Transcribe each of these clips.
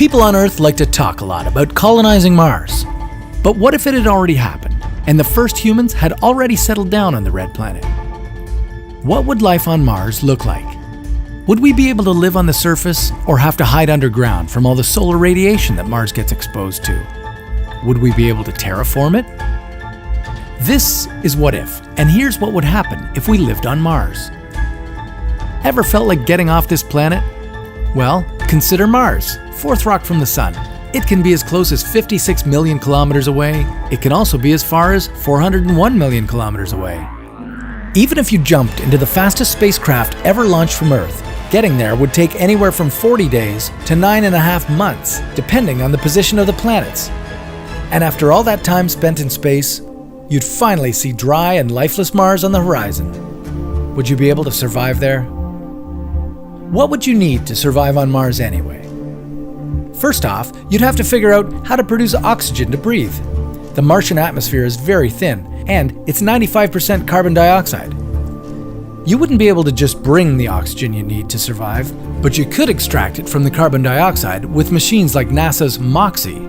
People on Earth like to talk a lot about colonizing Mars. But what if it had already happened, and the first humans had already settled down on the red planet? What would life on Mars look like? Would we be able to live on the surface, or have to hide underground from all the solar radiation that Mars gets exposed to? Would we be able to terraform it? This is What If, and here's what would happen if we lived on Mars. Ever felt like getting off this planet? Well, consider Mars, fourth rock from the Sun. It can be as close as 56 million kilometers away. It can also be as far as 401 million kilometers away. Even if you jumped into the fastest spacecraft ever launched from Earth, getting there would take anywhere from 40 days to 9.5 months, depending on the position of the planets. And after all that time spent in space, you'd finally see dry and lifeless Mars on the horizon. Would you be able to survive there? What would you need to survive on Mars anyway? First off, you'd have to figure out how to produce oxygen to breathe. The Martian atmosphere is very thin, and it's 95% carbon dioxide. You wouldn't be able to just bring the oxygen you need to survive, but you could extract it from the carbon dioxide with machines like NASA's MOXIE.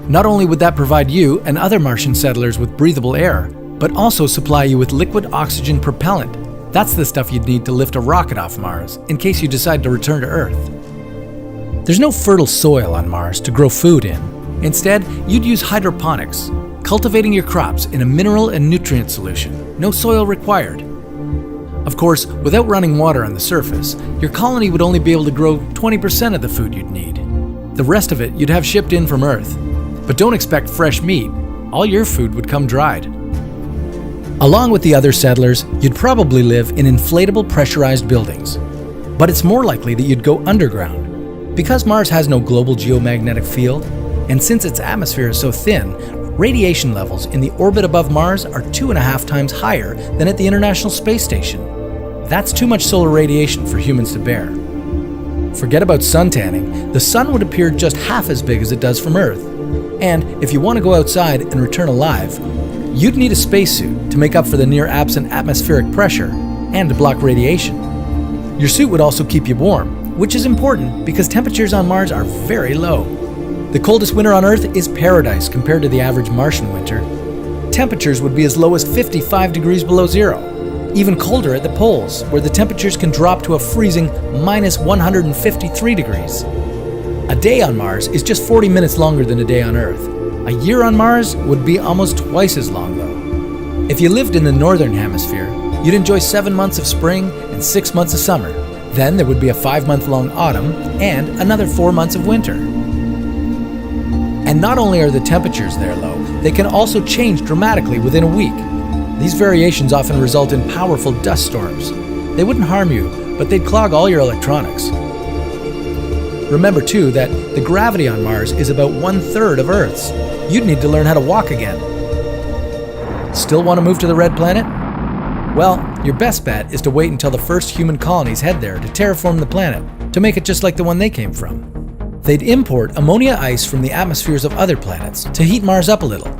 Not only would that provide you and other Martian settlers with breathable air, but also supply you with liquid oxygen propellant. That's the stuff you'd need to lift a rocket off Mars, in case you decide to return to Earth. There's no fertile soil on Mars to grow food in. Instead, you'd use hydroponics, cultivating your crops in a mineral and nutrient solution. No soil required. Of course, without running water on the surface, your colony would only be able to grow 20% of the food you'd need. The rest of it you'd have shipped in from Earth. But don't expect fresh meat. All your food would come dried. Along with the other settlers, you'd probably live in inflatable pressurized buildings. But it's more likely that you'd go underground. Because Mars has no global geomagnetic field, and since its atmosphere is so thin, radiation levels in the orbit above Mars are 2.5 times higher than at the International Space Station. That's too much solar radiation for humans to bear. Forget about sun tanning, the sun would appear just half as big as it does from Earth. And if you want to go outside and return alive, you'd need a spacesuit to make up for the near-absent atmospheric pressure and to block radiation. Your suit would also keep you warm, which is important because temperatures on Mars are very low. The coldest winter on Earth is paradise compared to the average Martian winter. Temperatures would be as low as 55 degrees below zero. Even colder at the poles, where the temperatures can drop to a freezing minus 153 degrees. A day on Mars is just 40 minutes longer than a day on Earth. A year on Mars would be almost twice as long, though. If you lived in the northern hemisphere, you'd enjoy 7 months of spring and 6 months of summer. Then there would be a 5-month-long autumn and another 4 months of winter. And not only are the temperatures there low, they can also change dramatically within a week. These variations often result in powerful dust storms. They wouldn't harm you, but they'd clog all your electronics. Remember too that the gravity on Mars is about 1/3 of Earth's. You'd need to learn how to walk again. Still want to move to the red planet? Well, your best bet is to wait until the first human colonies head there to terraform the planet, to make it just like the one they came from. They'd import ammonia ice from the atmospheres of other planets to heat Mars up a little.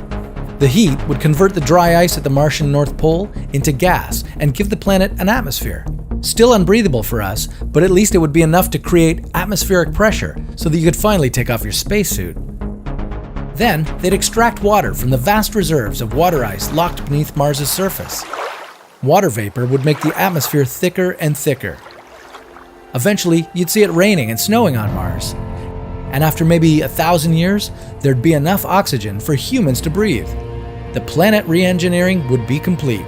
The heat would convert the dry ice at the Martian North Pole into gas and give the planet an atmosphere. Still unbreathable for us, but at least it would be enough to create atmospheric pressure so that you could finally take off your spacesuit. Then, they'd extract water from the vast reserves of water ice locked beneath Mars's surface. Water vapor would make the atmosphere thicker and thicker. Eventually, you'd see it raining and snowing on Mars. And after maybe 1,000 years, there'd be enough oxygen for humans to breathe. The planet re-engineering would be complete.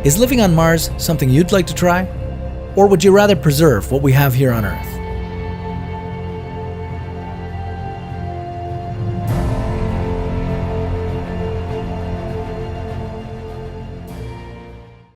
Is living on Mars something you'd like to try? Or would you rather preserve what we have here on Earth?